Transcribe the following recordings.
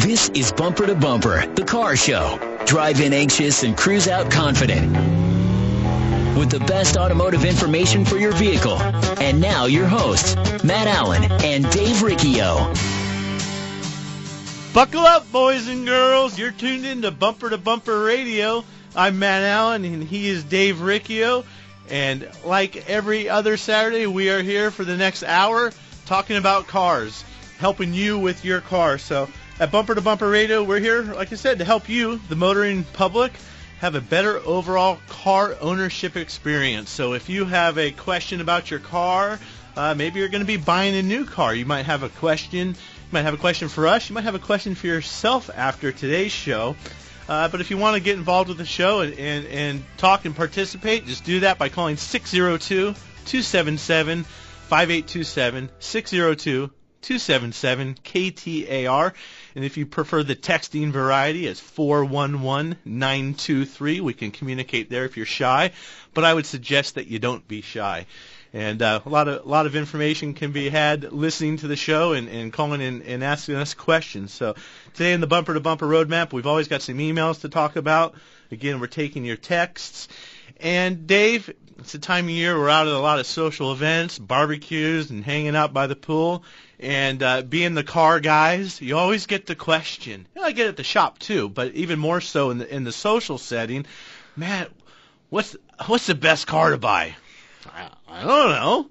This is Bumper to Bumper, the car show. Drive in anxious and cruise out confident. With the best automotive information for your vehicle. And now your hosts, Matt Allen and Dave Riccio. Buckle up, boys and girls. You're tuned in to Bumper Radio. I'm Matt Allen, and he is Dave Riccio. And like every other Saturday, we are here for the next hour talking about cars, helping you with your car. So at Bumper to Bumper Radio, we're here, like I said, to help you, the motoring public, have a better overall car ownership experience. So if you have a question about your car, maybe you're going to be buying a new car. You might have a question. You might have a question for us. You might have a question for yourself after today's show. But if you want to get involved with the show and talk and participate, just do that by calling 602-277-5827, 602-277 KTAR. And if you prefer the texting variety, it's 411-923. We can communicate there if you're shy, but I would suggest that you don't be shy. And a lot of information can be had listening to the show and calling in and asking us questions. So today in the Bumper to Bumper Roadmap, we've always got some emails to talk about. Again, we're taking your texts. And Dave, it's the time of year we're out at a lot of social events, barbecues, and hanging out by the pool. And being the car guys, you always get the question. I get it at the shop too, but even more so in the social setting. Matt, what's the best car to buy? I don't know.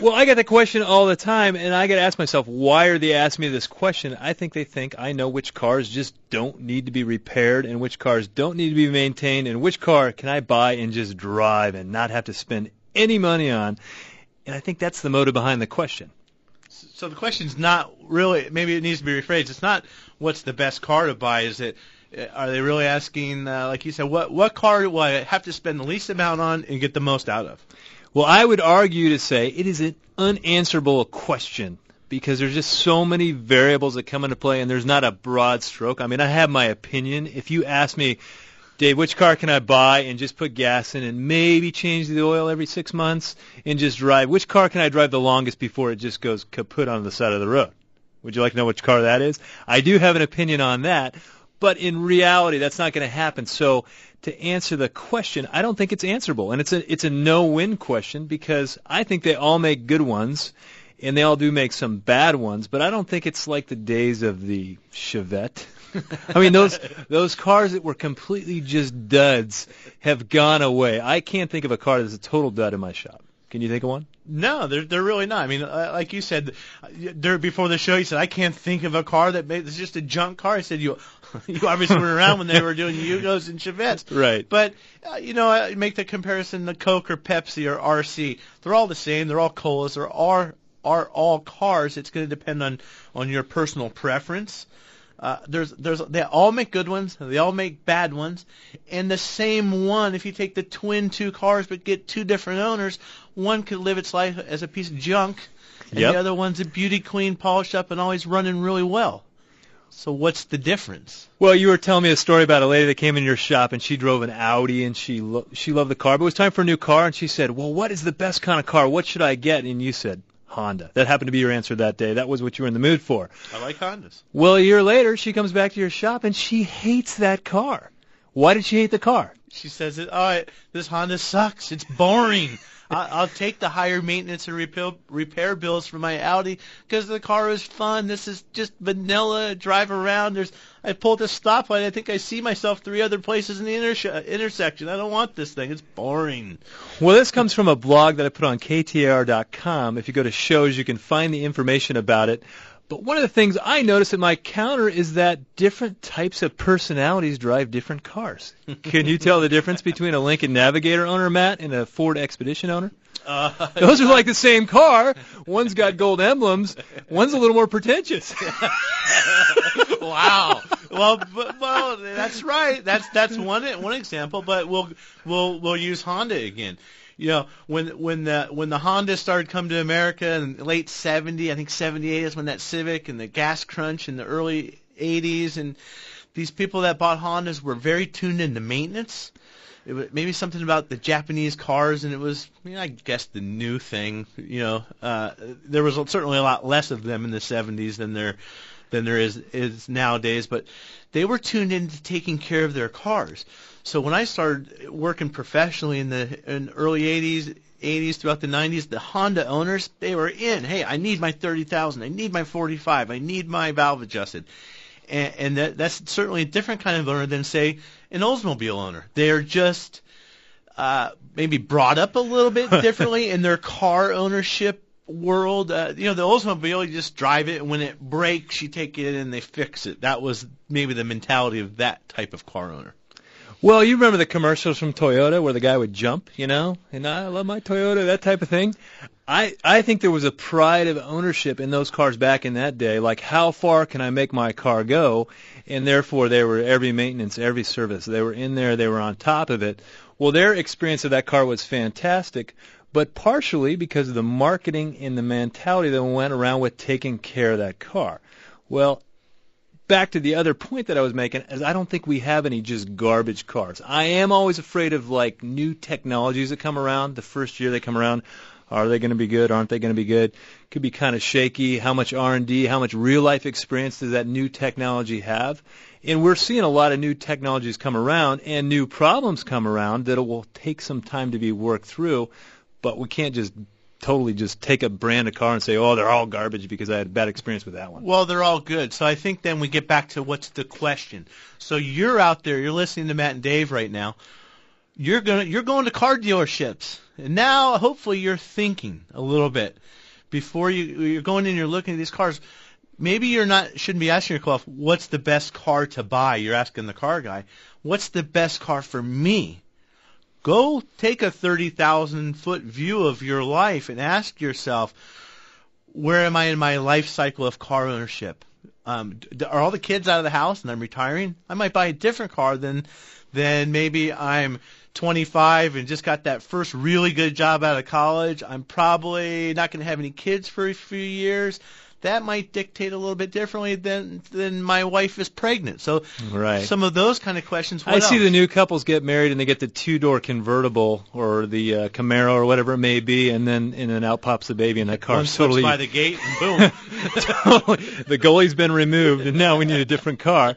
Well, I get the question all the time, and I got to ask myself, why are they asking me this question? I think they think I know which cars just don't need to be repaired and which cars don't need to be maintained and which car can I buy and just drive and not have to spend any money on. And I think that's the motive behind the question. So the question's not really, maybe it needs to be rephrased. It's not what's the best car to buy. Is it, are they really asking, like you said, what car do I have to spend the least amount on and get the most out of? Well, I would argue to say it is an unanswerable question because there's just so many variables that come into play, and there's not a broad stroke. I mean, I have my opinion. If you ask me, Dave, which car can I buy and just put gas in and maybe change the oil every 6 months and just drive, which car can I drive the longest before it just goes kaput on the side of the road? Would you like to know which car that is? I do have an opinion on that, but in reality, that's not going to happen. So to answer the question, I don't think it's answerable, and it's a no-win question because I think they all make good ones, and they all do make some bad ones, but I don't think it's like the days of the Chevette. I mean, those cars that were completely just duds have gone away. I can't think of a car that's a total dud in my shop. Can you think of one? No, they're really not. I mean, like you said, before the show, you said, I can't think of a car it's just a junk car. I said, you obviously were around when they were doing Yugos and Chevettes. Right. But, make the comparison to Coke or Pepsi or RC. They're all the same. They're all colas. They're all cars. It's going to depend on your personal preference. They all make good ones. They all make bad ones. And the same one, if you take the twin two cars but get two different owners, one could live its life as a piece of junk, and the other one's a beauty queen, polished up, and always running really well. So what's the difference? Well, you were telling me a story about a lady that came in your shop, and she drove an Audi, and she loved the car, but it was time for a new car, and she said, well, what is the best kind of car? What should I get? And you said, Honda. That happened to be your answer that day. That was what you were in the mood for. I like Hondas. Well, a year later, she comes back to your shop, and she hates that car. Why did she hate the car? She says, this Honda sucks. It's boring. I'll take the higher maintenance and repair bills for my Audi because the car is fun. This is just vanilla. Drive around. I pulled a stoplight. I think I see myself three other places in the intersection. I don't want this thing. It's boring. Well, this comes from a blog that I put on KTAR.com. If you go to shows, you can find the information about it. But one of the things I noticed at my counter is that different types of personalities drive different cars. Can you tell the difference between a Lincoln Navigator owner, Matt, and a Ford Expedition owner? Those are like the same car. One's got gold emblems. One's a little more pretentious. Wow. Well, that's right. That's one example. But we'll use Honda again. When the Honda started coming to America in the late 70s, I think 78 is when that Civic and the gas crunch in the early 80s, and these people that bought Hondas were very tuned into maintenance. It was maybe something about the Japanese cars, and it was, I guess, the new thing. There was certainly a lot less of them in the 70s than there than there is nowadays, but they were tuned into taking care of their cars. So when I started working professionally in the early 80s throughout the 90s, the Honda owners, they were in. Hey, I need my 30,000. I need my 45. I need my valve adjusted. And that's certainly a different kind of owner than, say, an Oldsmobile owner. They're just maybe brought up a little bit differently in their car ownership world. The Oldsmobile, you just drive it, and when it breaks, you take it in and they fix it. That was maybe the mentality of that type of car owner. Well, you remember the commercials from Toyota where the guy would jump, and I love my Toyota, that type of thing. I think there was a pride of ownership in those cars back in that day, like how far can I make my car go, and therefore they were every maintenance, every service. They were in there, they were on top of it. Well, their experience of that car was fantastic, but partially because of the marketing and the mentality that went around with taking care of that car. Well, back to the other point that I was making is I don't think we have any just garbage cars. I am always afraid of like new technologies that come around. The first year they come around, are they going to be good? Aren't they going to be good? Could be kind of shaky. How much R&D, how much real-life experience does that new technology have? And we're seeing a lot of new technologies come around and new problems come around that it will take some time to be worked through, but we can't just totally just take a brand of car and say, oh, they're all garbage because I had a bad experience with that one. Well, they're all good. So I think then we get back to what's the question. So you're out there, you're listening to Matt and Dave right now. You're going to car dealerships. And now hopefully you're thinking a little bit before you're going in, you're looking at these cars. Maybe shouldn't be asking yourself, what's the best car to buy? You're asking the car guy, what's the best car for me? Go take a 30,000-foot view of your life and ask yourself, where am I in my life cycle of car ownership? Are all the kids out of the house and I'm retiring? I might buy a different car than maybe I'm 25 and just got that first really good job out of college. I'm probably not going to have any kids for a few years. That might dictate a little bit differently than my wife is pregnant. So right. Some of those kind of questions. I see the new couples get married and they get the two-door convertible or the Camaro or whatever it may be, and then out pops the baby, and that car One totally by the gate and boom. totally, the goalie's been removed, and now we need a different car.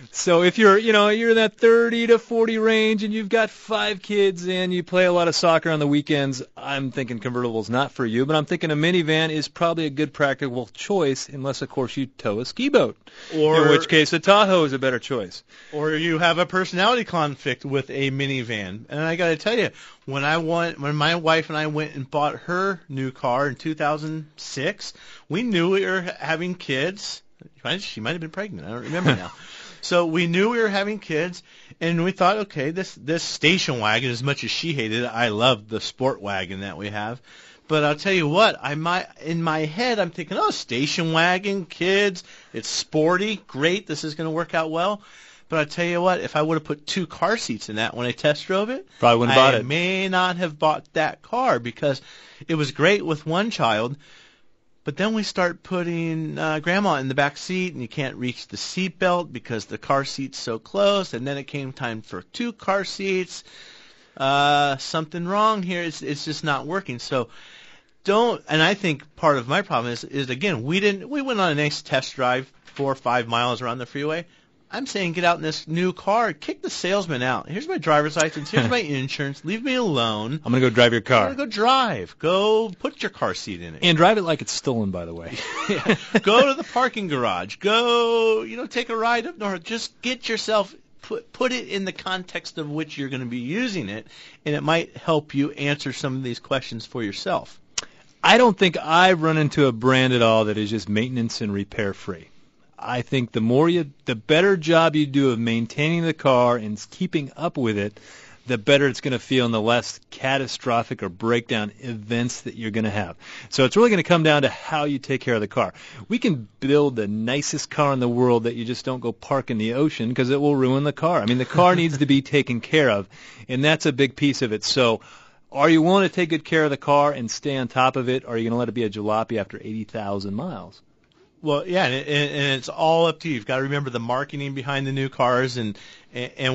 So if you're in that 30 to 40 range and you've got 5 kids and you play a lot of soccer on the weekends, I'm thinking convertible's not for you, but I'm thinking a minivan is probably a good practical choice unless, of course, you tow a ski boat, in which case a Tahoe is a better choice. Or you have a personality conflict with a minivan. And I got to tell you, when my wife and I went and bought her new car in 2006, we knew we were having kids. She might have been pregnant. I don't remember now. So we knew we were having kids, and we thought, okay, this station wagon, as much as she hated it, I loved the sport wagon that we have. But I'll tell you what, in my head, I'm thinking, oh, station wagon, kids, it's sporty, great, this is going to work out well. But I'll tell you what, if I would have put 2 car seats in that when I test drove it, probably wouldn't have bought it. I may not have bought that car because it was great with one child. But then we start putting Grandma in the back seat, and you can't reach the seat belt because the car seat's so close. And then it came time for 2 car seats. Something wrong here. It's just not working. So don't. And I think part of my problem is again, we went on a nice test drive 4 or 5 miles around the freeway. I'm saying get out in this new car, kick the salesman out. Here's my driver's license. Here's my insurance. Leave me alone. I'm going to go drive your car. I'm going to go drive. Go put your car seat in it. And drive it like it's stolen, by the way. Yeah. Go to the parking garage. Go, take a ride up north. Just get yourself, put it in the context of which you're going to be using it, and it might help you answer some of these questions for yourself. I don't think I've run into a brand at all that is just maintenance and repair free. I think the better job you do of maintaining the car and keeping up with it, the better it's going to feel and the less catastrophic or breakdown events that you're going to have. So it's really going to come down to how you take care of the car. We can build the nicest car in the world that you just don't go park in the ocean because it will ruin the car. I mean, the car needs to be taken care of, and that's a big piece of it. So are you willing to take good care of the car and stay on top of it, or are you going to let it be a jalopy after 80,000 miles? Well, yeah, and it's all up to you. You've got to remember the marketing behind the new cars and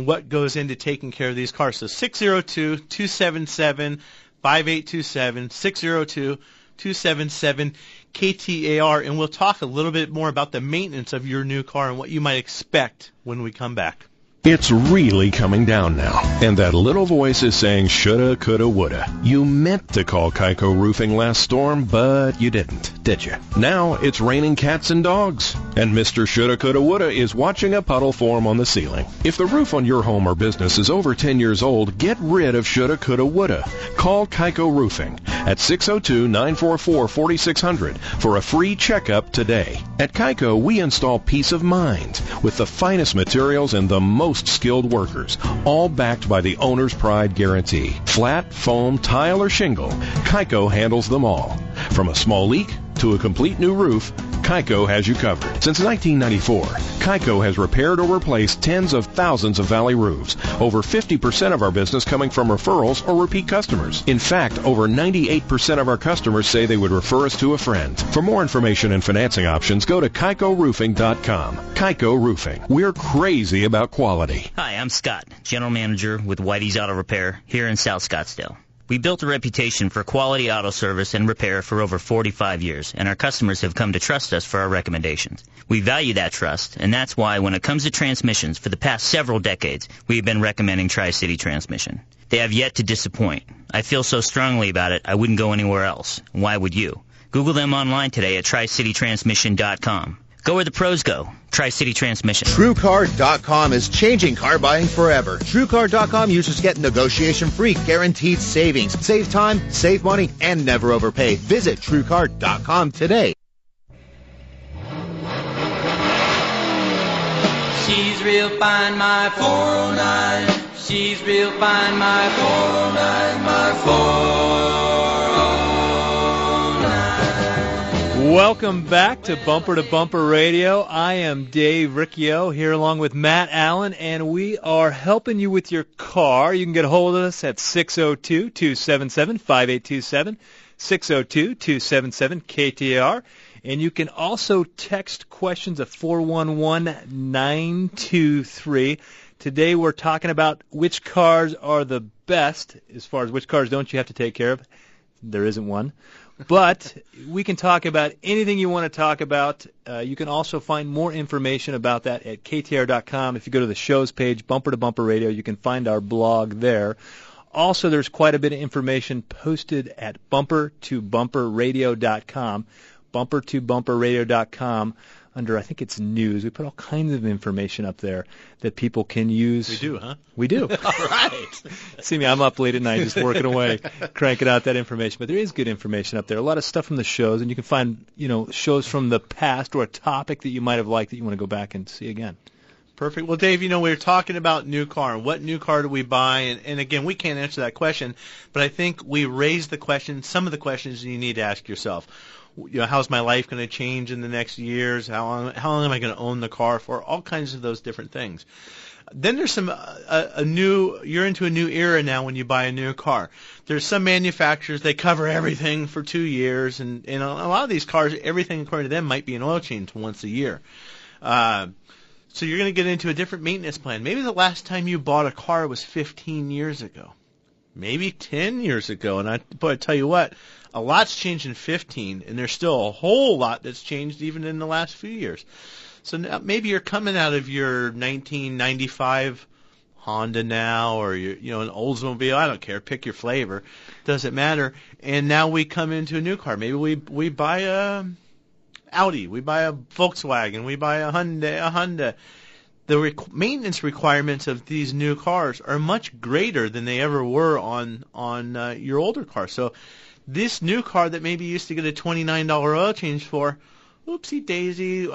what goes into taking care of these cars. So 602-277-5827, 602-277. KTAR, and we'll talk a little bit more about the maintenance of your new car and what you might expect when we come back. It's really coming down now, and that little voice is saying shoulda, coulda, woulda. You meant to call Kaiko Roofing last storm, but you didn't, did you? Now it's raining cats and dogs, and Mr. Shoulda, coulda, woulda is watching a puddle form on the ceiling. If the roof on your home or business is over 10 years old, get rid of shoulda, coulda, woulda. Call Kaiko Roofing at 602-944-4600 for a free checkup today. At Kaiko, we install peace of mind with the finest materials and the most skilled workers, all backed by the owner's pride guarantee. Flat, foam, tile, or shingle, Kaiko handles them all. From a small leak to a complete new roof, Kaiko has you covered. Since 1994, Kaiko has repaired or replaced tens of thousands of valley roofs. Over 50% of our business coming from referrals or repeat customers. In fact, over 98% of our customers say they would refer us to a friend. For more information and financing options, go to KaikoRoofing.com. Kaiko Roofing. We're crazy about quality. Hi, I'm Scott, General Manager with Whitey's Auto Repair here in South Scottsdale. We built a reputation for quality auto service and repair for over 45 years, and our customers have come to trust us for our recommendations. We value that trust, and that's why when it comes to transmissions, for the past several decades, we've been recommending Tri-City Transmission. They have yet to disappoint. I feel so strongly about it, I wouldn't go anywhere else. Why would you? Google them online today at TriCityTransmission.com. Go where the pros go. Tri-City Transmission. TrueCar.com is changing car buying forever. TrueCar.com users get negotiation-free, guaranteed savings. Save time, save money, and never overpay. Visit TrueCar.com today. She's real fine, my 409. She's real fine, my 409, my 409. Welcome back to Bumper to Bumper Radio. I am Dave Riccio here along with Matt Allen, and we are helping you with your car. You can get a hold of us at 602-277-5827, 602-277-KTAR, and you can also text questions at 411-923. Today we're talking about which cars are the best, as far as which cars don't you have to take care of. There isn't one. But we can talk about anything you want to talk about. You can also find more information about that at KTAR.com. If you go to the show's page, Bumper to Bumper Radio, you can find our blog there. Also, there's quite a bit of information posted at bumpertobumperradio.com, bumpertobumperradio.com. Under, I think it's news. We put all kinds of information up there that people can use. We do, huh? We do. All right. See me, I'm up late at night just working away, cranking out that information. But there is good information up there. A lot of stuff from the shows, and you can find, shows from the past or a topic that you might have liked that you want to go back and see again. Perfect. Well, Dave, we were talking about new car. What new car do we buy? And again, we can't answer that question, but I think we raised the question, some of the questions you need to ask yourself. How's my life going to change in the next years? How long am I going to own the car for? All kinds of those different things. Then there's you're into a new era now when you buy a new car. There's some manufacturers, they cover everything for 2 years, and a lot of these cars, everything according to them might be an oil change once a year. So you're going to get into a different maintenance plan. Maybe the last time you bought a car was 15 years ago. Maybe 10 years ago. And I tell you what, a lot's changed in 15, and there's still a whole lot that's changed even in the last few years. So now maybe you're coming out of your 1995 Honda now, or an Oldsmobile. I don't care. Pick your flavor. Doesn't matter. And now we come into a new car. Maybe we buy a Audi. We buy a Volkswagen. We buy a Honda. The maintenance requirements of these new cars are much greater than they ever were on your older car. So this new car that maybe used to get a $29 oil change for, oopsie daisy,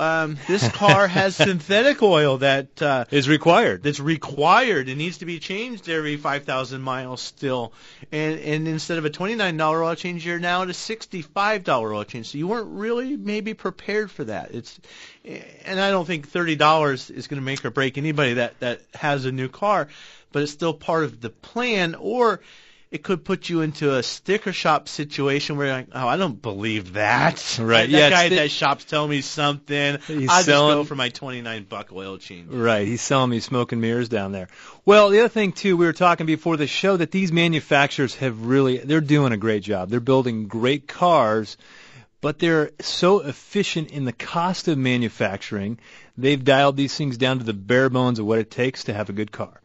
this car has synthetic oil that is required. That's required. It needs to be changed every 5,000 miles still. And instead of a $29 oil change, you're now at a $65 oil change. So you weren't really maybe prepared for that. And I don't think $30 is going to make or break anybody that has a new car, but it's still part of the plan. Or it could put you into a sticker shop situation where you're like, oh, I don't believe that. Right. That guy at that shop's telling me something. I'll just go for my $29 oil change. Right. He's selling me smoke and mirrors down there. Well, the other thing, too, we were talking before the show that these manufacturers they're doing a great job. They're building great cars, but they're so efficient in the cost of manufacturing, they've dialed these things down to the bare bones of what it takes to have a good car.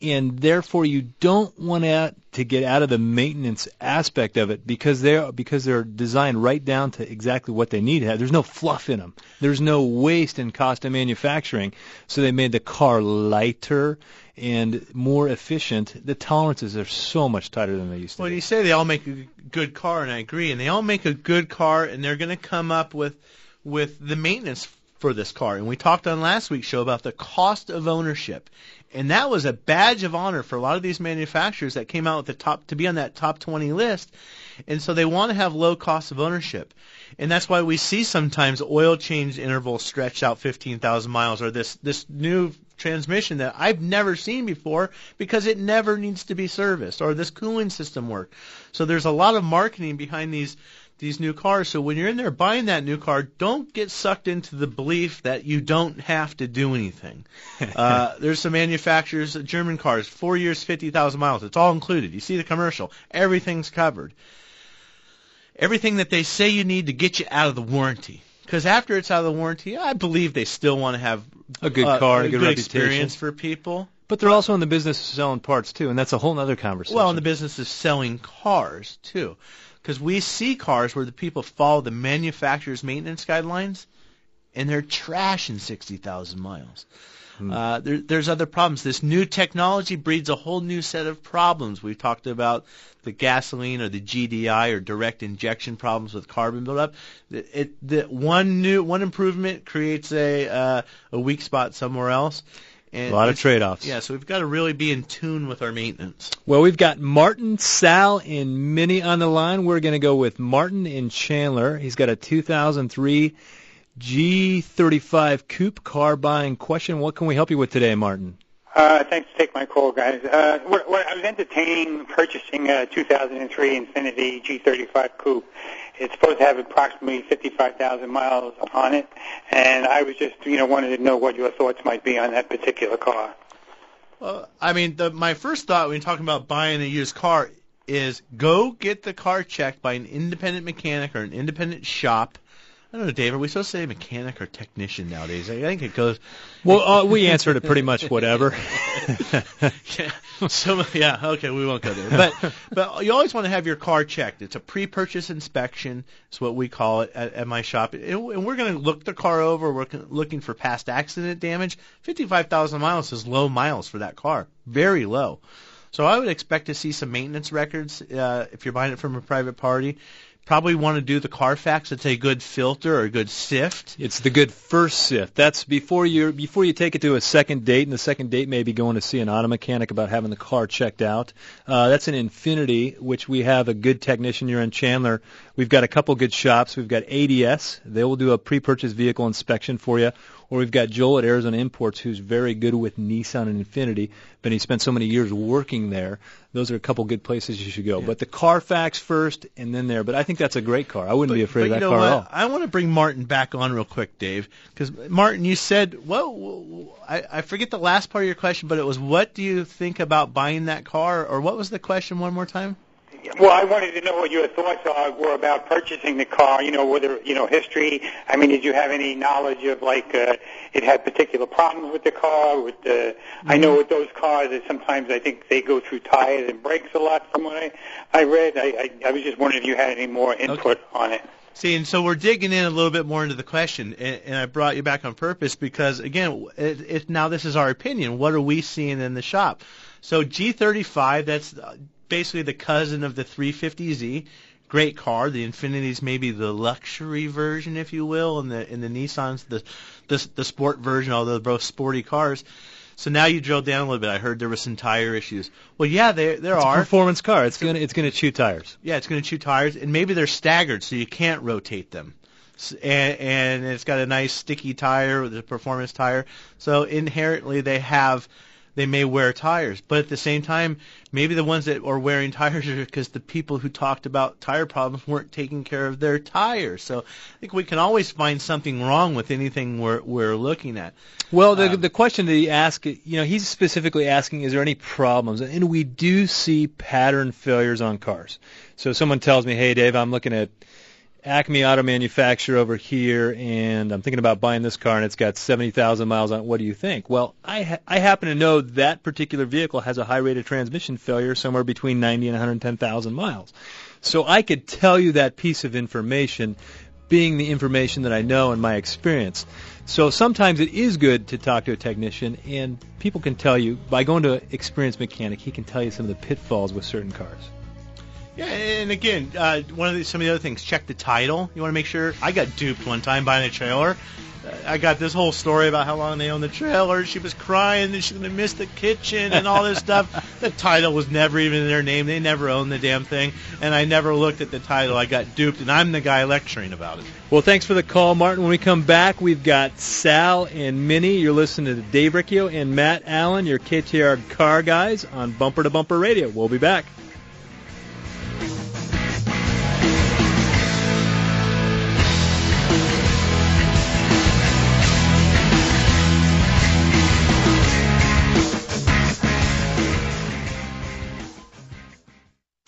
And therefore, you don't want to get out of the maintenance aspect of it because they're designed right down to exactly what they need to have. There's no fluff in them. There's no waste in cost of manufacturing. So they made the car lighter and more efficient. The tolerances are so much tighter than they used to be. Well, you say they all make a good car, and I agree. And they all make a good car, and they're going to come up with the maintenance for this car. And we talked on last week's show about the cost of ownership. And that was a badge of honor for a lot of these manufacturers that came out with to be on that top 20 list. And so they want to have low cost of ownership. And that's why we see sometimes oil change intervals stretched out 15,000 miles, or this new transmission that I've never seen before because it never needs to be serviced, or this cooling system work. So there's a lot of marketing behind these new cars. So when you're in there buying that new car, don't get sucked into the belief that you don't have to do anything. There's some manufacturers, German cars, 4 years, 50,000 miles. It's all included. You see the commercial. Everything's covered. Everything that they say you need to get you out of the warranty. Because after it's out of the warranty, I believe they still want to have a good car, a good experience for people. But they're also in the business of selling parts, too, and that's a whole other conversation. Well, in the business of selling cars, too. Because we see cars where the people follow the manufacturer's maintenance guidelines, and they're trashing 60,000 miles. There's other problems. This new technology breeds a whole new set of problems. We've talked about the gasoline or the GDI or direct injection problems with carbon buildup. One improvement creates a weak spot somewhere else. And a lot of trade-offs. Yeah, so we've got to really be in tune with our maintenance. Well, we've got Martin, Sal, and Minnie on the line. We're going to go with Martin in Chandler. He's got a 2003 G35 Coupe car buying question. What can we help you with today, Martin? Thanks for taking my call, guys. I was entertaining purchasing a 2003 Infiniti G35 Coupe. It's supposed to have approximately 55,000 miles on it, and I was just, wanted to know what your thoughts might be on that particular car. Well, I mean, my first thought when you're talking about buying a used car is go get the car checked by an independent mechanic or an independent shop. I don't know, Dave, are we supposed to say mechanic or technician nowadays? I think it goes... Well, we answered it pretty much whatever. Okay, we won't go there. But you always want to have your car checked. It's a pre-purchase inspection. It's what we call it at my shop. And we're going to look the car over. We're looking for past accident damage. 55,000 miles is low miles for that car. Very low. So I would expect to see some maintenance records if you're buying it from a private party. Probably want to do the Carfax. It's a good filter or a good sift. It's the good first sift. That's before you take it to a second date, and the second date may be going to see an auto mechanic about having the car checked out. That's an Infiniti, which we have a good technician here in Chandler. We've got a couple good shops. We've got ADS. They will do a pre-purchase vehicle inspection for you. Or we've got Joel at Arizona Imports, who's very good with Nissan and Infiniti, but he spent so many years working there. Those are a couple good places you should go. Yeah. But the Carfax first and then there. But I think that's a great car. I wouldn't be afraid of that car at all. I want to bring Martin back on real quick, Dave, because, Martin, you said, I forget the last part of your question, but it was what do you think about buying that car? Or what was the question one more time? Well, I wanted to know what your thoughts were about purchasing the car, whether, history. I mean, did you have any knowledge of, it had particular problems with the car? I know with those cars that sometimes I think they go through tires and brakes a lot from what I read. I was just wondering if you had any more input on it. See, and so we're digging in a little bit more into the question, and I brought you back on purpose because, again, now this is our opinion. What are we seeing in the shop? So G35, that's basically the cousin of the 350Z. Great car. The Infiniti's maybe the luxury version, if you will, and the Nissan's the sport version, although they're both sporty cars. So now you drill down a little bit. I heard there were some tire issues. Well, yeah, there are. It's a performance car. It's gonna chew tires. Yeah, it's gonna chew tires, and maybe they're staggered, so you can't rotate them. And it's got a nice sticky tire with a performance tire. So inherently they may wear tires, but at the same time, maybe the ones that are wearing tires are because the people who talked about tire problems weren't taking care of their tires. So I think we can always find something wrong with anything we're looking at. Well, the question that he asked, he's specifically asking, is there any problems? And we do see pattern failures on cars. So someone tells me, hey, Dave, I'm looking at Acme Auto Manufacturer over here, and I'm thinking about buying this car, and it's got 70,000 miles on it. What do you think? Well, I happen to know that particular vehicle has a high rate of transmission failure, somewhere between 90 and 110,000 miles. So I could tell you that piece of information, being the information that I know and my experience. So sometimes it is good to talk to a technician, and people can tell you, by going to an experienced mechanic, he can tell you some of the pitfalls with certain cars. Yeah, and again, some of the other things, check the title. You want to make sure. I got duped one time buying a trailer. I got this whole story about how long they owned the trailer. She was crying that she was going to miss the kitchen and all this stuff. The title was never even in their name. They never owned the damn thing. And I never looked at the title. I got duped, and I'm the guy lecturing about it. Well, thanks for the call, Martin. When we come back, we've got Sal and Minnie. You're listening to Dave Riccio and Matt Allen, your KTAR car guys on Bumper to Bumper Radio. We'll be back.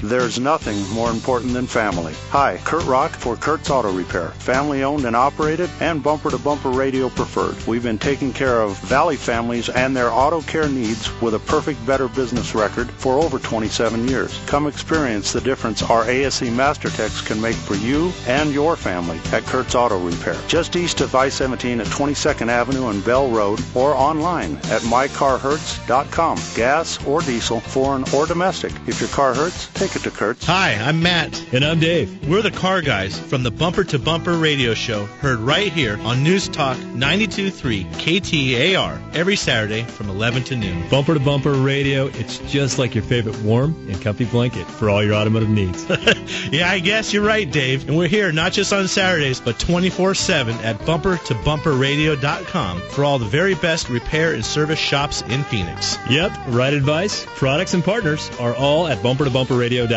There's nothing more important than family. Hi, Kurt Rock for Kurt's Auto Repair. Family owned and operated and Bumper to Bumper Radio preferred. We've been taking care of Valley families and their auto care needs with a perfect Better Business record for over 27 years. Come experience the difference our ASE Master Techs can make for you and your family at Kurt's Auto Repair. Just east of I-17 at 22nd Avenue and Bell Road, or online at mycarhurts.com. Gas or diesel, foreign or domestic. If your car hurts, take it to Kurt's. Hi, I'm Matt. And I'm Dave. We're the car guys from the Bumper to Bumper radio show, heard right here on News Talk 92.3 KTAR every Saturday from 11 to noon. Bumper to Bumper Radio, it's just like your favorite warm and comfy blanket for all your automotive needs. Yeah, I guess you're right, Dave. And we're here not just on Saturdays, but 24/7 at bumpertobumperradio.com for all the very best repair and service shops in Phoenix. Yep, right advice, products, and partners are all at bumpertobumperradio.com.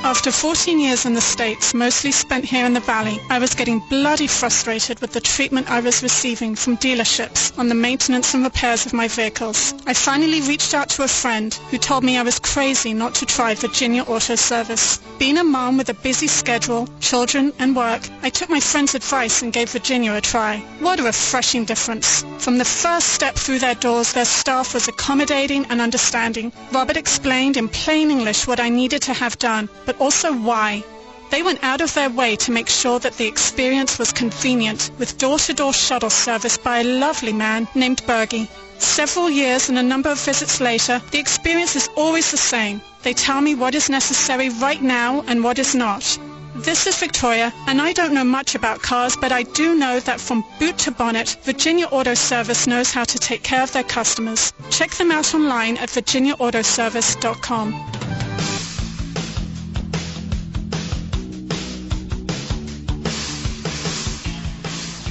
After 14 years in the States, mostly spent here in the Valley, I was getting bloody frustrated with the treatment I was receiving from dealerships on the maintenance and repairs of my vehicles. I finally reached out to a friend who told me I was crazy not to try Virginia Auto Service. Being a mom with a busy schedule, children, and work, I took my friend's advice and gave Virginia a try. What a refreshing difference. From the first step through their doors, their staff was accommodating and understanding. Robert explained in plain English what I needed to have done, but also why. They went out of their way to make sure that the experience was convenient, with door-to-door shuttle service by a lovely man named Bergie. Several years and a number of visits later, the experience is always the same. They tell me what is necessary right now and what is not. This is Victoria, and I don't know much about cars, but I do know that from boot to bonnet, Virginia Auto Service knows how to take care of their customers. Check them out online at virginiaautoservice.com.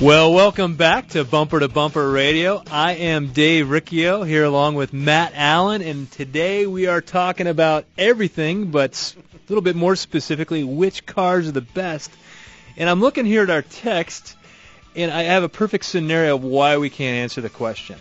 Well, welcome back to Bumper Radio. I am Dave Riccio here along with Matt Allen, and today we are talking about everything, but a little bit more specifically, which cars are the best. And I'm looking here at our text, and I have a perfect scenario of why we can't answer the question.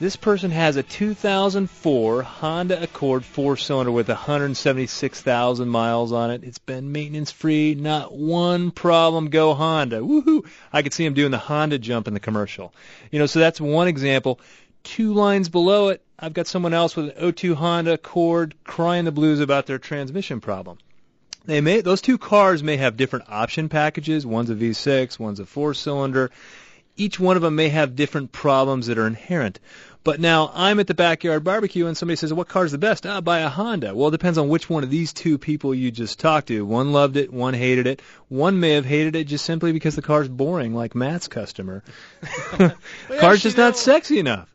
This person has a 2004 Honda Accord 4-cylinder with 176,000 miles on it. It's been maintenance-free, not one problem. Go Honda. Woohoo! I could see him doing the Honda jump in the commercial. So that's one example. 2 lines below it, I've got someone else with an 02 Honda Accord crying the blues about their transmission problem. Those 2 cars may have different option packages. One's a V6, one's a 4-cylinder. Each one of them may have different problems that are inherent. But now I'm at the backyard barbecue and somebody says, what car's the best? Buy a Honda. Well, it depends on which one of these 2 people you just talked to. One loved it, one hated it. One may have hated it just simply because the car's boring, like Matt's customer. Car's just not sexy enough.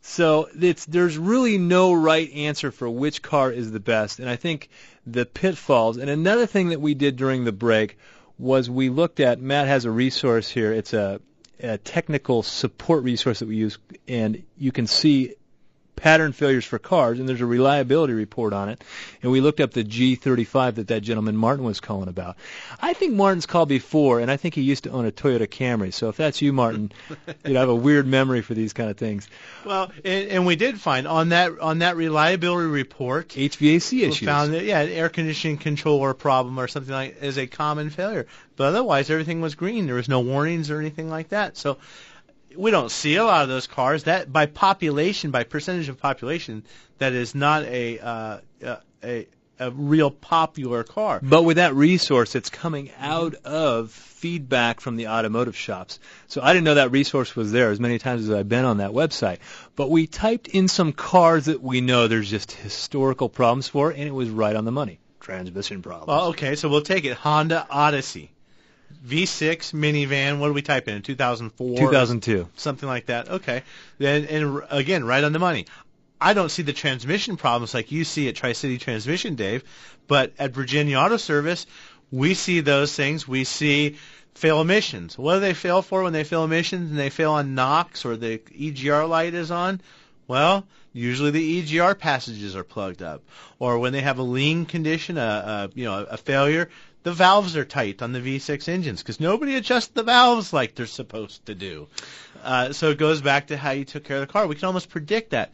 So there's really no right answer for which car is the best. And I think the pitfalls, and another thing that we did during the break was we looked at, Matt has a resource here. It's a technical support resource that we use, and you can see pattern failures for cars, and there's a reliability report on it. And we looked up the G35 that gentleman Martin was calling about. I think Martin's called before, and I think he used to own a Toyota Camry. So if that's you, Martin, you'd have a weird memory for these kind of things. Well, and we did find on that reliability report HVAC issues. We found that an air conditioning controller problem or something like is a common failure. But otherwise, everything was green. There was no warnings or anything like that. So we don't see a lot of those cars. That by percentage of population, that is not a real popular car. But with that resource, it's coming out of feedback from the automotive shops. So I didn't know that resource was there as many times as I've been on that website. But we typed in some cars that we know there's just historical problems for, and it was right on the money. Transmission problems. Well, okay, so we'll take it. Honda Odyssey. V6 minivan, what do we type in? 2004? 2002. Something like that. Okay. Then, and again, right on the money. I don't see the transmission problems like you see at Tri-City Transmission, Dave, but at Virginia Auto Service, we see those things. We see fail emissions. What do they fail for when they fail emissions and they fail on NOx or the EGR light is on? Well, usually the EGR passages are plugged up. Or when they have a lean condition, a failure, the valves are tight on the V6 engines because nobody adjusts the valves like they're supposed to do. So it goes back to how you took care of the car. We can almost predict that.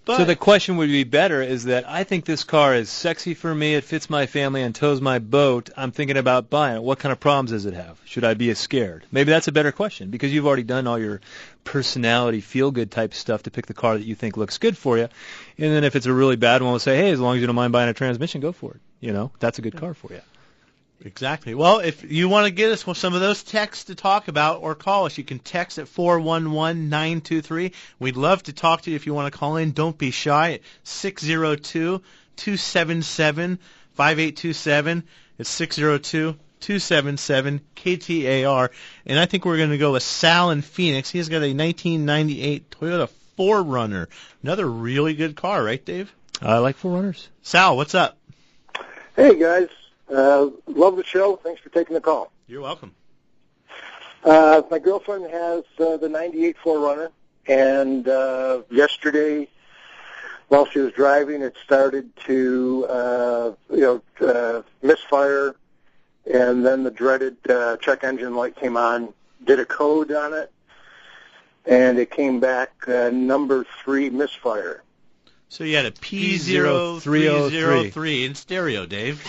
But so the question would be better is that I think this car is sexy for me, it fits my family, and tows my boat. I'm thinking about buying it. What kind of problems does it have? Should I be scared? Maybe that's a better question because you've already done all your personality, feel-good type stuff to pick the car that you think looks good for you. And then if it's a really bad one, we'll say, hey, as long as you don't mind buying a transmission, go for it. That's a good car for you. Exactly. Well, if you want to get us some of those texts to talk about or call us, you can text at 411-923. We'd love to talk to you if you want to call in. Don't be shy at 602-277-5827. It's 602-277-KTAR. And I think we're going to go with Sal in Phoenix. He's got a 1998 Toyota 4Runner. Another really good car, right, Dave? I like 4Runners. Sal, what's up? Hey, guys. Love the show. Thanks for taking the call. You're welcome. My girlfriend has the 98 4Runner, and yesterday, while she was driving, it started to, misfire, and then the dreaded check engine light came on, did a code on it, and it came back number 3 misfire. So you had a P0303 in stereo, Dave.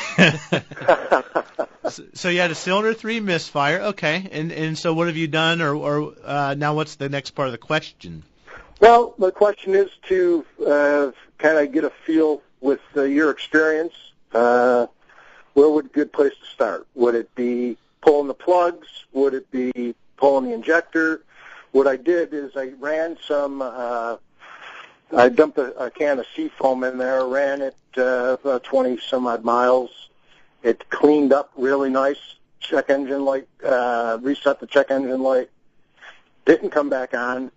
So you had a cylinder 3 misfire. Okay. And so what have you done, or now what's the next part of the question? Well, the question is to kind of get a feel with your experience. Where would a good place to start? Would it be pulling the plugs? Would it be pulling the injector? What I did is I ran some... I dumped a can of seafoam in there, ran it 20-some-odd miles. It cleaned up really nice. Check engine light, reset the check engine light. Didn't come back on.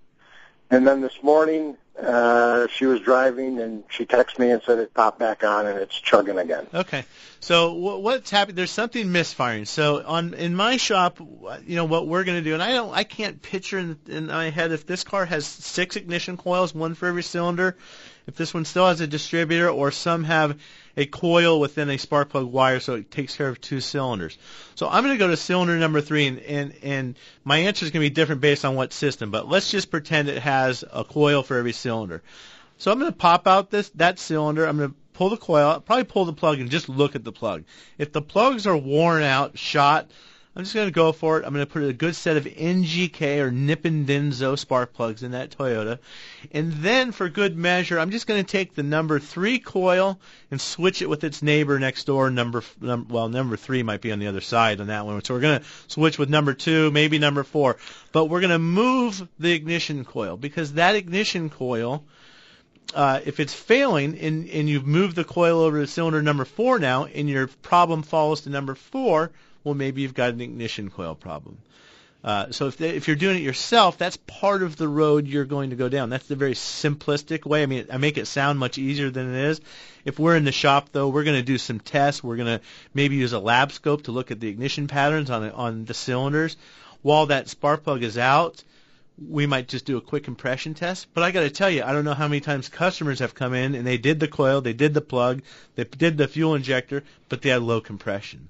And then this morning, she was driving, and she texted me and said it popped back on, and it's chugging again. Okay. So what's happening? There's something misfiring. So in my shop, what we're going to do, and I can't picture in my head if this car has 6 ignition coils, 1 for every cylinder, if this one still has a distributor, or some have a coil within a spark plug wire, so it takes care of 2 cylinders. So I'm going to go to cylinder number 3, and my answer is going to be different based on what system, but let's just pretend it has a coil for every cylinder. So I'm going to pop out that cylinder. I'm going to pull the coil out, probably pull the plug and just look at the plug. If the plugs are worn out, shot, I'm just going to go for it. I'm going to put a good set of NGK or Nippon Denso spark plugs in that Toyota. And then for good measure, I'm just going to take the number 3 coil and switch it with its neighbor next door. Number 3 might be on the other side on that one. So we're going to switch with number 2, maybe number 4. But we're going to move the ignition coil because that ignition coil, if it's failing and you've moved the coil over to cylinder number 4 now and your problem falls to number 4, well, maybe you've got an ignition coil problem. So if you're doing it yourself, that's part of the road you're going to go down. That's the very simplistic way. I mean, I make it sound much easier than it is. If we're in the shop, though, we're going to do some tests. We're going to maybe use a lab scope to look at the ignition patterns on the cylinders. While that spark plug is out, we might just do a quick compression test. But I got to tell you, I don't know how many times customers have come in and they did the coil, they did the plug, they did the fuel injector, but they had low compression.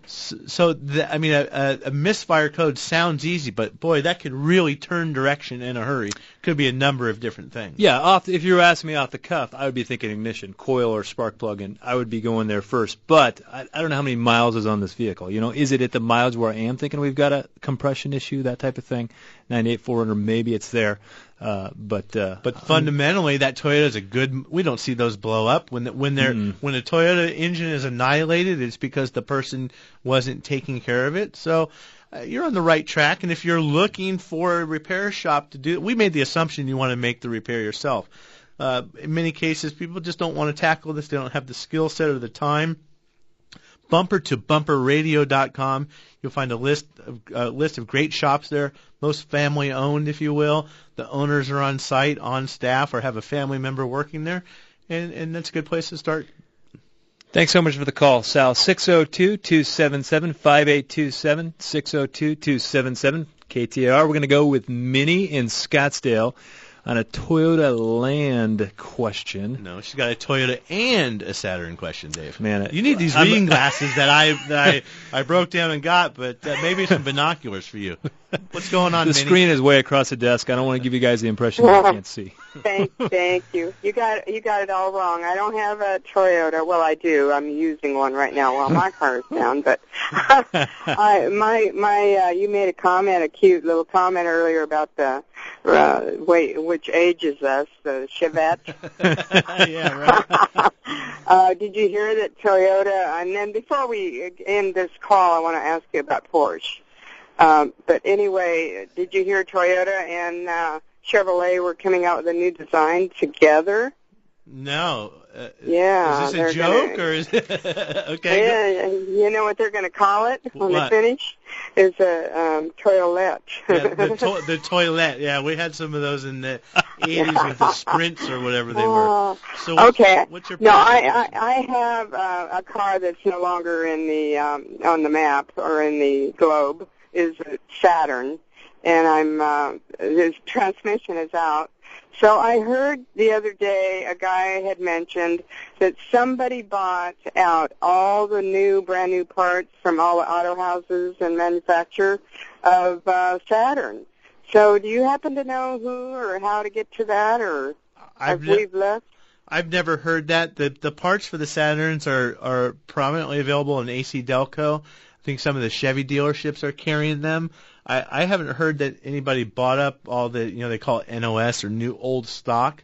So a misfire code sounds easy, but boy, that could really turn direction in a hurry. Could be a number of different things. Yeah, if you were asking me off the cuff, I would be thinking ignition, coil, or spark plug, and I would be going there first. But I don't know how many miles is on this vehicle. Is it at the miles where I am thinking we've got a compression issue, that type of thing? 98,400, maybe it's there. But fundamentally, that Toyota is a good. We don't see those blow up when a Toyota engine is annihilated. It's because the person wasn't taking care of it. So you're on the right track. And if you're looking for a repair shop to do, we made the assumption you want to make the repair yourself. In many cases, people just don't want to tackle this. They don't have the skill set or the time. BumperToBumperRadio.com. You'll find a list of great shops there, most family owned, if you will. The owners are on site, on staff, or have a family member working there, and that's a good place to start. Thanks so much for the call, Sal. 602-277-5827, 602-277 KTAR. We're going to go with Minnie in Scottsdale on a Toyota Land question. No, she's got a Toyota and a Saturn question, Dave. Man, you need these reading glasses that I broke down and got, but maybe some binoculars for you. What's going on, The Minnie? screen is way across the desk. I don't want to give you guys the impression that you can't see. Thank you. You got it all wrong. I don't have a Toyota. Well, I do. I'm using one right now while my car is down. But you made a cute little comment earlier about the which ages us, the Chevette. Yeah, right. Did you hear that Toyota? And then before we end this call, I want to ask you about Porsche. But anyway, did you hear Toyota and Chevrolet were coming out with a new design together? No. Yeah. Is this a joke or is it okay? Yeah, you know what they're going to call it when they finish? Is a toilet. Yeah, the toilet. Yeah, we had some of those in the 80s with the Sprints or whatever they were. So what's your No, I have a car that's no longer in the on the map or in the globe. Is a Saturn, and his transmission is out. So I heard the other day a guy had mentioned that somebody bought out all the brand new parts from all the auto houses and manufacturer of Saturn. So do you happen to know who or how to get to that, or we've left? I've never heard that. The parts for the Saturns are prominently available in AC Delco. I think some of the Chevy dealerships are carrying them. I haven't heard that anybody bought up all the, they call it NOS or new old stock.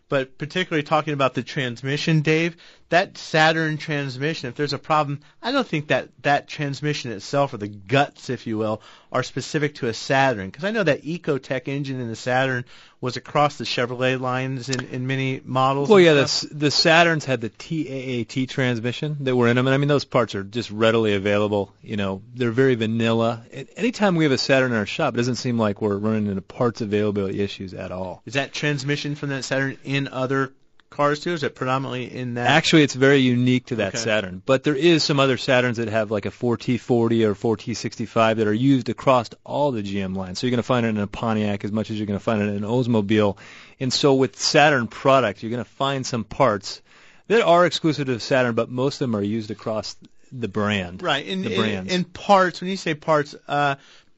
But particularly talking about the transmission, Dave, that Saturn transmission, if there's a problem, I don't think that transmission itself, or the guts, if you will, are specific to a Saturn. Because I know that Ecotec engine in the Saturn was across the Chevrolet lines in many models. Well, yeah, the Saturns had the TAAT transmission that were in them. And I mean, those parts are just readily available. They're very vanilla. Anytime we have a Saturn in our shop, it doesn't seem like we're running into parts availability issues at all. Is that transmission from that Saturn in other cars too? Is it predominantly in that? Actually, it's very unique to that Saturn. But there is some other Saturns that have like a 4T40 or 4T65 that are used across all the GM lines. So you're going to find it in a Pontiac as much as you're going to find it in an Oldsmobile. And so with Saturn products, you're going to find some parts that are exclusive to Saturn, but most of them are used across the brand. Right. In parts, when you say parts,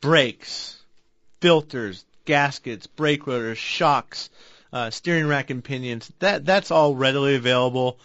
brakes, filters, gaskets, brake rotors, shocks, steering rack and pinions, that's all readily available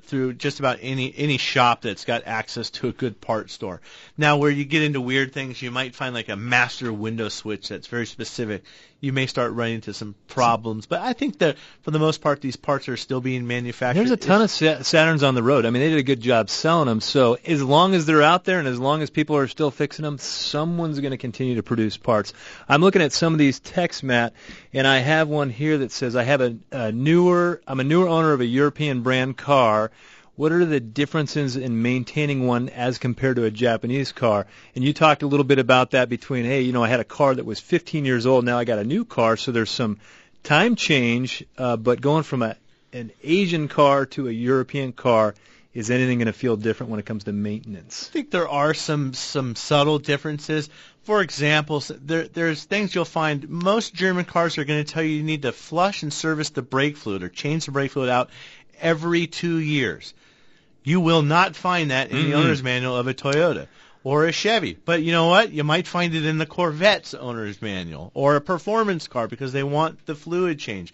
through just about any shop that's got access to a good part store. Now, where you get into weird things, you might find like a master window switch that's very specific. You may start running into some problems, but I think that for the most part, these parts are still being manufactured. There's a ton of Saturns on the road. I mean, they did a good job selling them. So as long as they're out there and as long as people are still fixing them, someone's going to continue to produce parts. I'm looking at some of these texts, Matt, and I have one here that says I'm a newer owner of a European brand car. What are the differences in maintaining one as compared to a Japanese car? And you talked a little bit about that between, I had a car that was 15 years old, now I got a new car, so there's some time change, but going from an Asian car to a European car is anything going to feel different when it comes to maintenance? I think there are some subtle differences. For example, there's things you'll find. Most German cars are going to tell you need to flush and service the brake fluid or change the brake fluid out every 2 years. You will not find that in the owner's manual of a Toyota or a Chevy. But you know what? You might find it in the Corvette's owner's manual or a performance car because they want the fluid change.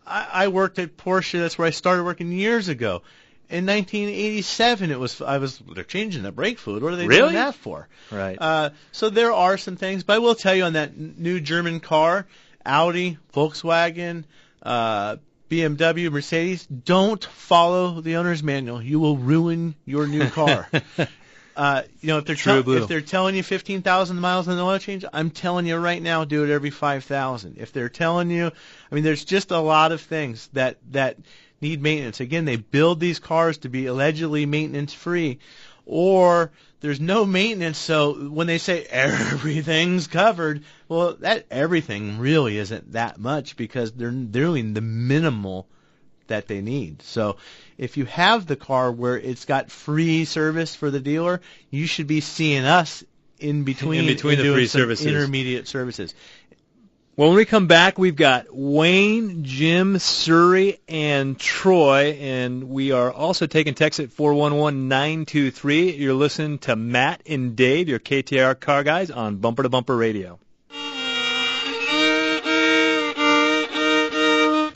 I worked at Porsche. That's where I started working years ago. In 1987, they're changing the brake fluid. What are they doing that for? Right. So there are some things, but I will tell you on that new German car, Audi, Volkswagen, BMW, Mercedes, don't follow the owner's manual. You will ruin your new car. If they're telling you 15,000 miles on the oil change, I'm telling you right now, do it every 5,000. If they're telling you, there's just a lot of things that need maintenance. Again, they build these cars to be allegedly maintenance-free, or there's no maintenance, so when they say everything's covered, well, that everything really isn't that much because they're doing the minimal that they need. So if you have the car where it's got free service for the dealer, you should be seeing us in between the free services, intermediate services. When we come back, we've got Wayne, Jim, Surrey, and Troy, and we are also taking text at 411-923. You're listening to Matt and Dave, your KTAR car guys, on Bumper to Bumper Radio.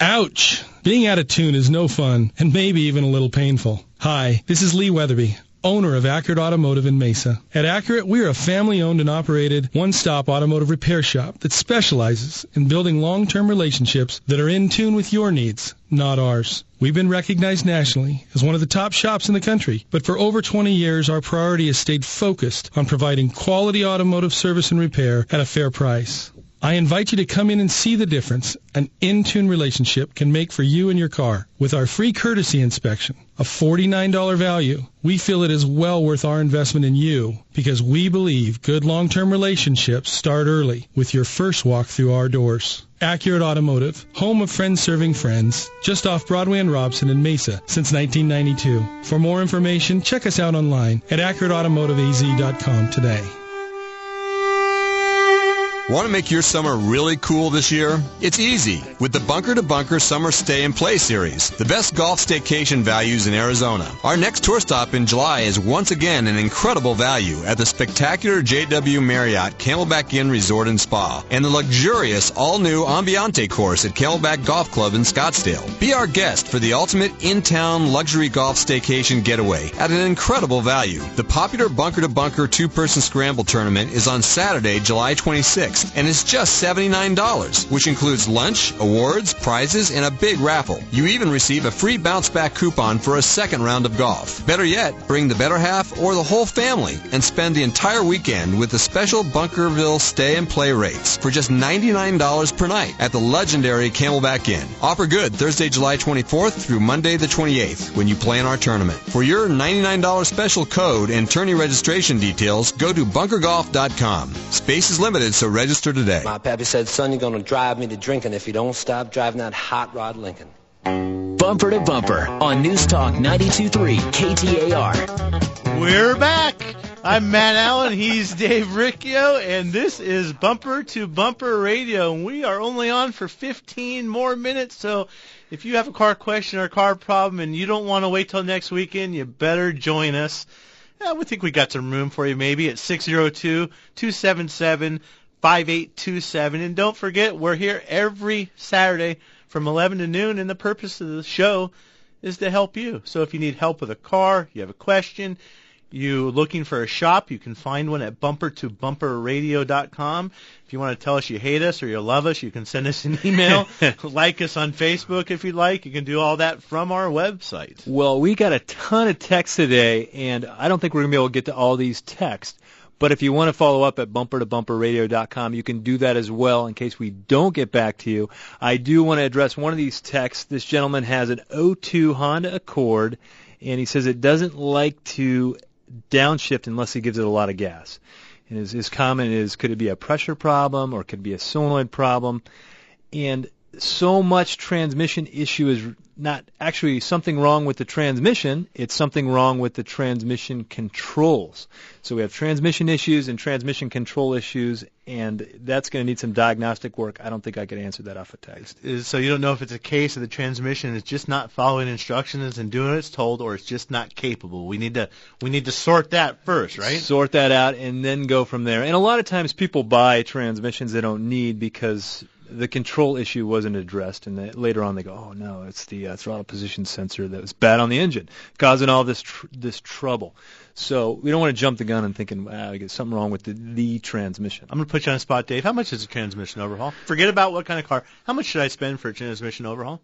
Ouch! Being out of tune is no fun, and maybe even a little painful. Hi, this is Lee Weatherby, owner of Accurate Automotive in Mesa. At Accurate, we are a family-owned and operated one-stop automotive repair shop that specializes in building long-term relationships that are in tune with your needs, not ours. We've been recognized nationally as one of the top shops in the country, but for over 20 years, our priority has stayed focused on providing quality automotive service and repair at a fair price. I invite you to come in and see the difference an in-tune relationship can make for you and your car. With our free courtesy inspection, a $49 value, we feel it is well worth our investment in you because we believe good long-term relationships start early with your first walk through our doors. Accurate Automotive, home of friends serving friends, just off Broadway and Robson in Mesa since 1992. For more information, check us out online at AccurateAutomotiveAZ.com today. Want to make your summer really cool this year? It's easy with the Bunker to Bunker Summer Stay and Play Series, the best golf staycation values in Arizona. Our next tour stop in July is once again an incredible value at the spectacular JW Marriott Camelback Inn Resort and Spa and the luxurious all-new Ambiente course at Camelback Golf Club in Scottsdale. Be our guest for the ultimate in-town luxury golf staycation getaway at an incredible value. The popular Bunker to Bunker two-person scramble tournament is on Saturday, July 26th. And it's just $79, which includes lunch, awards, prizes, and a big raffle. You even receive a free bounce-back coupon for a second round of golf. Better yet, bring the better half or the whole family and spend the entire weekend with the special Bunkerville Stay and Play rates for just $99 per night at the legendary Camelback Inn. Offer good Thursday, July 24th through Monday the 28th when you play in our tournament. For your $99 special code and tourney registration details, go to bunkergolf.com. Space is limited, so register today. My pappy said, son, you're going to drive me to drinking if you don't stop driving that hot rod Lincoln. Bumper to Bumper on News Talk 92.3 KTAR. We're back. I'm Matt Allen. He's Dave Riccio, and this is Bumper to Bumper Radio. And we are only on for 15 more minutes, so if you have a car question or a car problem and you don't want to wait till next weekend, you better join us. We think we got some room for you maybe at 602-277-5827. And don't forget, we're here every Saturday from 11 to noon, and the purpose of the show is to help you. So if you need help with a car, you have a question, you looking for a shop, you can find one at bumpertobumperradio.com. If you want to tell us you hate us or you love us, you can send us an email. Like us on Facebook if you'd like. You can do all that from our website. Well, we got a ton of texts today, and I don't think we're going to be able to get to all these texts. But if you want to follow up at bumpertobumperradio.com, you can do that as well in case we don't get back to you. I do want to address one of these texts. This gentleman has an 02 Honda Accord, and he says it doesn't like to downshift unless he gives it a lot of gas. And his comment is, could it be a pressure problem or could it be a solenoid problem? And so much transmission issue is not actually something wrong with the transmission, it's something wrong with the transmission controls. So we have transmission issues and transmission control issues, and that's going to need some diagnostic work. I don't think I could answer that off a text. So you don't know if it's a case of the transmission is just not following instructions and doing what it's told, or it's just not capable. We need to sort that first, right? Sort that out and then go from there. And a lot of times people buy transmissions they don't need because the control issue wasn't addressed, and later on they go, oh no, it's the throttle position sensor that was bad on the engine, causing all this trouble. So we don't want to jump the gun and thinking, wow, I get something wrong with the transmission. I'm going to put you on the spot, Dave. How much is a transmission overhaul? Forget about what kind of car. How much should I spend for a transmission overhaul?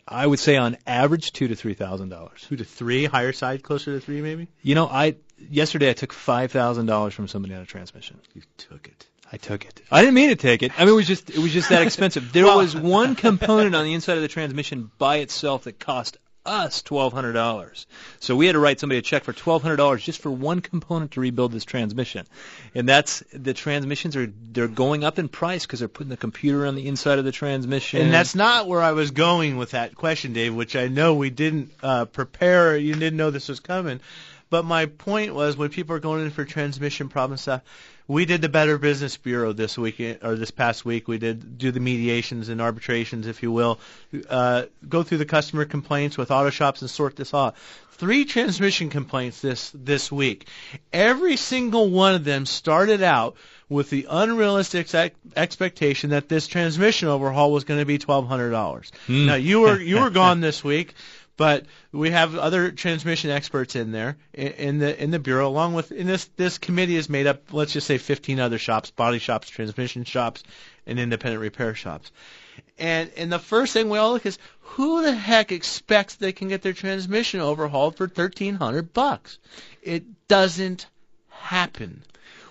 I would say on average $2,000 to $3,000. 2 to 3, higher side, closer to 3 maybe? You know, yesterday I took $5,000 from somebody on a transmission. You took it. I took it. I didn't mean to take it. I mean, it was just that expensive. There was one component on the inside of the transmission by itself that cost us $1,200. So we had to write somebody a check for $1,200 just for one component to rebuild this transmission. And the transmissions they're going up in price because they're putting the computer on the inside of the transmission. And that's not where I was going with that question, Dave, which I know we didn't prepare. You didn't know this was coming. But my point was, when people are going in for transmission problem stuff, we did the Better Business Bureau this past week. We did do the mediations and arbitrations, if you will, go through the customer complaints with auto shops and sort this out. 3 transmission complaints this week. Every single one of them started out with the unrealistic expectation that this transmission overhaul was going to be $1,200. Now you were gone this week. But we have other transmission experts in there in the bureau, along with this committee is made up, let's just say 15 other shops, body shops, transmission shops, and independent repair shops. And the first thing we all look is, who the heck expects they can get their transmission overhauled for $1,300? It doesn't happen.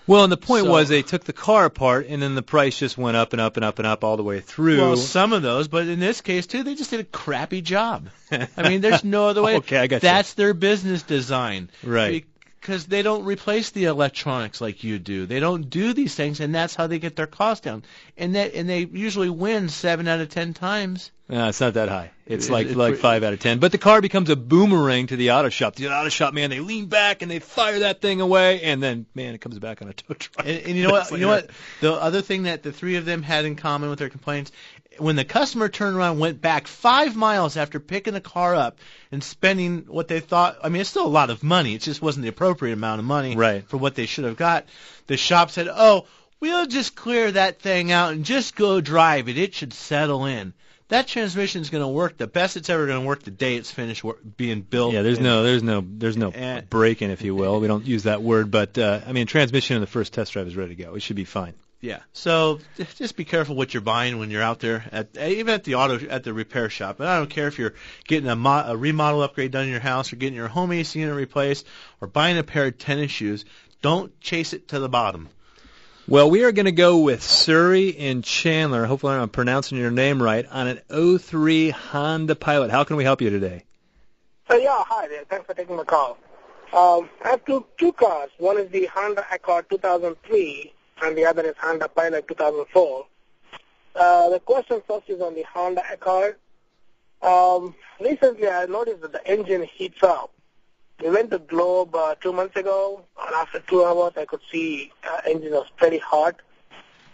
Well, and the point was they took the car apart, and then the price just went up and up and up and up all the way through. Well, some of those, but in this case, too, they just did a crappy job. I mean, there's no other way. Okay, I got That's their business design. Right. Because they don't replace the electronics like you do. They don't do these things, and that's how they get their costs down. And they usually win 7 out of 10 times. No, it's not that high. It's like 5 out of 10. But the car becomes a boomerang to the auto shop. The auto shop, man, they lean back and they fire that thing away, and then, man, it comes back on a tow truck. And you know what? You know what? The other thing that the 3 of them had in common with their complaints, when the customer turned around and went back 5 miles after picking the car up and spending what they thought, I mean, it's still a lot of money. It just wasn't the appropriate amount of money for what they should have got. The shop said, oh, we'll just clear that thing out and just go drive it. It should settle in. That transmission is going to work the best it's ever going to work the day it's finished being built. Yeah, there's no break-in, if you will. We don't use that word, but I mean, transmission in the first test drive is ready to go. It should be fine. Yeah. So just be careful what you're buying when you're out there even at the repair shop. And I don't care if you're getting a remodel upgrade done in your house, or getting your home AC unit replaced, or buying a pair of tennis shoes. Don't chase it to the bottom. Well, we are going to go with Surrey and Chandler. Hopefully I'm pronouncing your name right, on an 03 Honda Pilot. How can we help you today? Yeah, hi there. Thanks for taking my call. I have two cars. One is the Honda Accord 2003, and the other is Honda Pilot 2004. The question first is on the Honda Accord. Recently I noticed that the engine heats up. We went to Globe 2 months ago, and after 2 hours I could see engine was pretty hot.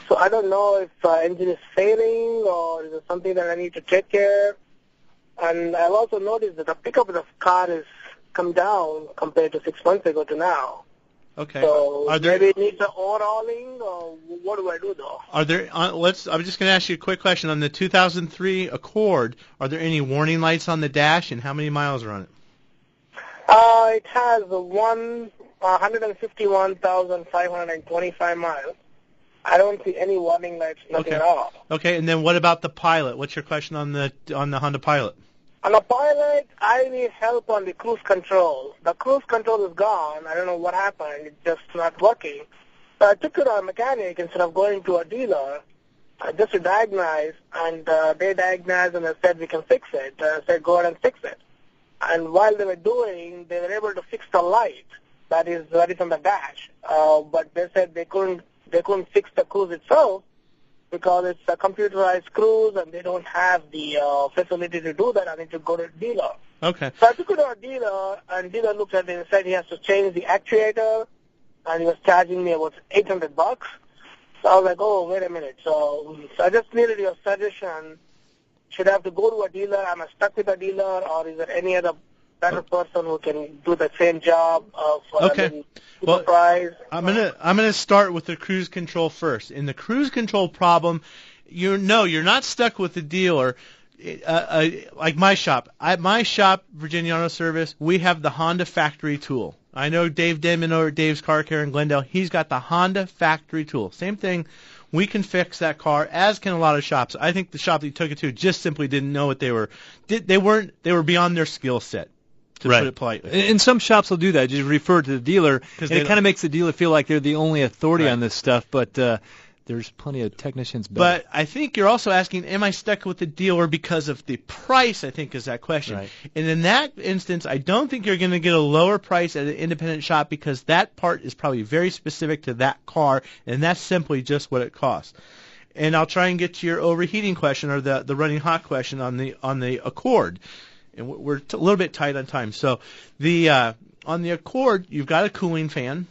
So I don't know if engine is failing, or is it something that I need to take care. And I've also noticed that the pickup of the car has come down compared to 6 months ago to now. Okay. So maybe it needs an overhauling, or what do I do though? Are there? I'm just going to ask you a quick question on the 2003 Accord. Are there any warning lights on the dash, and how many miles are on it? It has 151,525 miles. I don't see any warning lights, nothing at all. Okay, and then what about the Pilot? What's your question on the Honda Pilot? On the Pilot, I need help on the cruise control. The cruise control is gone. I don't know what happened. It's just not working. So I took it to a mechanic instead of going to a dealer just to diagnose, and they diagnosed and they said we can fix it. I said go ahead and fix it. And while they were doing, they were able to fix the light that is on the dash. But they said they couldn't fix the cruise itself. because it's a computerized cruise and they don't have the facility to do that. I need to go to a dealer. Okay. So I took it to a dealer, and dealer looked at it and said he has to change the actuator, and he was charging me about $800. So I was like, oh, wait a minute. So I just needed your suggestion. Should I have to go to a dealer? Am I stuck with a dealer, or is there any other better person who can do the same job for okay. Well, price? I'm gonna start with the cruise control first. In the cruise control problem, you're not stuck with the dealer. Like my shop, Virginia Auto Service, we have the Honda factory tool. I know Dave Denman over at Dave's Car Care in Glendale. He's got the Honda factory tool. Same thing. We can fix that car, as can a lot of shops. I think the shop that you took it to just simply didn't know what they were. They were beyond their skill set, to put it politely. And some shops will do that. Just refer to the dealer, and it kind of makes the dealer feel like they're the only authority on this stuff. But there's plenty of technicians. But I think you're also asking, am I stuck with the dealer because of the price, I think is that question. Right. And in that instance, I don't think you're going to get a lower price at an independent shop because that part is probably very specific to that car, and that's simply just what it costs. And I'll try and get to your overheating question or the running hot question on the Accord. And we're a little bit tight on time. So on the Accord, you've got a cooling fan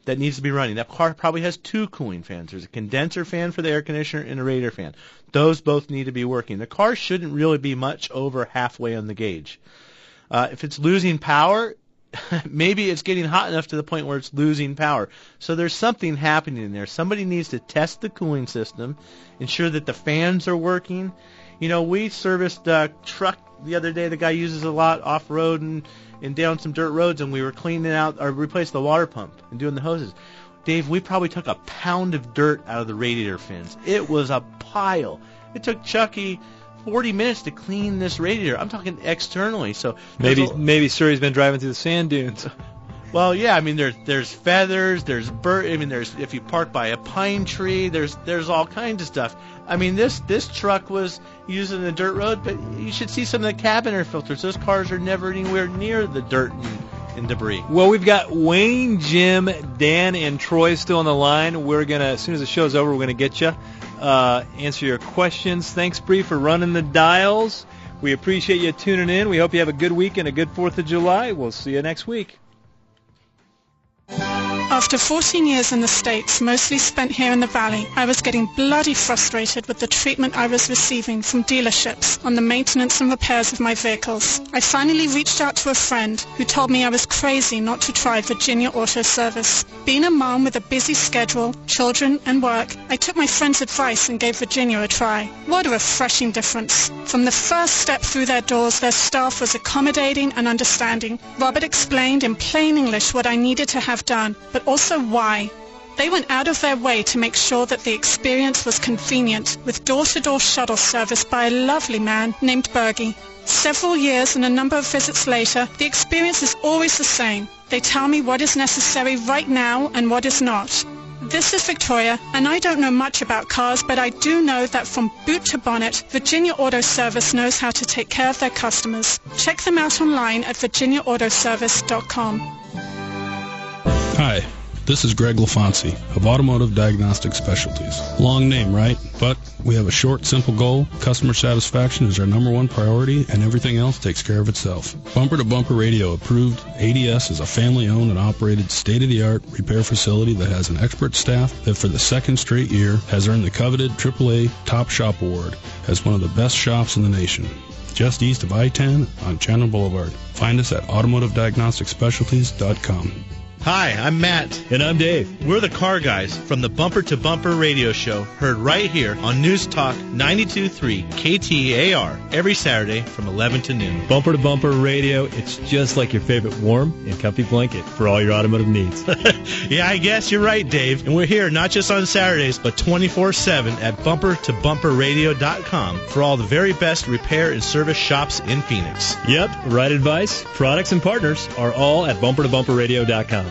that needs to be running. That car probably has two cooling fans. There's a condenser fan for the air conditioner and a radiator fan. Those both need to be working. The car shouldn't really be much over halfway on the gauge. If it's losing power, maybe it's getting hot enough to the point where it's losing power. So there's something happening in there. Somebody needs to test the cooling system, ensure that the fans are working. You know, we serviced a truck the other day the guy uses a lot off-road and down some dirt roads, and we were cleaning out or replaced the water pump and doing the hoses. Dave, we probably took a pound of dirt out of the radiator fins. It was a pile. It took Chucky 40 minutes to clean this radiator. I'm talking externally. So maybe Surrey's been driving through the sand dunes. Well, yeah, I mean there's feathers, there's there's if you park by a pine tree, there's all kinds of stuff. I mean this truck was using the dirt road, but you should see some of the cabin air filters. Those cars are never anywhere near the dirt and debris. Well, we've got Wayne, Jim, Dan, and Troy still on the line. We're gonna, as soon as the show's over, we're gonna get you answer your questions. Thanks, Bree, for running the dials. We appreciate you tuning in. We hope you have a good week and a good 4th of July. We'll see you next week. After 14 years in the States, mostly spent here in the Valley, I was getting bloody frustrated with the treatment I was receiving from dealerships on the maintenance and repairs of my vehicles. I finally reached out to a friend who told me I was crazy not to try Virginia Auto Service. Being a mom with a busy schedule, children, and work, I took my friend's advice and gave Virginia a try. What a refreshing difference. From the first step through their doors, their staff was accommodating and understanding. Robert explained in plain English what I needed to have done, but also why. They went out of their way to make sure that the experience was convenient, with door-to-door shuttle service by a lovely man named Bergie. Several years and a number of visits later, the experience is always the same. They tell me what is necessary right now and what is not. This is Victoria, and I don't know much about cars, but I do know that from boot to bonnet, Virginia Auto Service knows how to take care of their customers. Check them out online at virginiaautoservice.com. Hi, this is Greg LaFonsi of Automotive Diagnostic Specialties. Long name, right? But we have a short, simple goal. Customer satisfaction is our number one priority, and everything else takes care of itself. Bumper to Bumper Radio approved. ADS is a family-owned and operated state-of-the-art repair facility that has an expert staff that for the second straight year has earned the coveted AAA Top Shop Award as one of the best shops in the nation. Just east of I-10 on Chandler Boulevard. Find us at automotiveddiagnosticspecialties.com. Hi, I'm Matt. And I'm Dave. We're the car guys from the Bumper to Bumper radio show, heard right here on News Talk 92.3 KTAR every Saturday from 11 to noon. Bumper to Bumper radio, it's just like your favorite warm and comfy blanket for all your automotive needs. Yeah, I guess you're right, Dave. And we're here not just on Saturdays, but 24/7 at bumpertobumperradio.com for all the very best repair and service shops in Phoenix. Yep, right advice, products, and partners are all at bumpertobumperradio.com.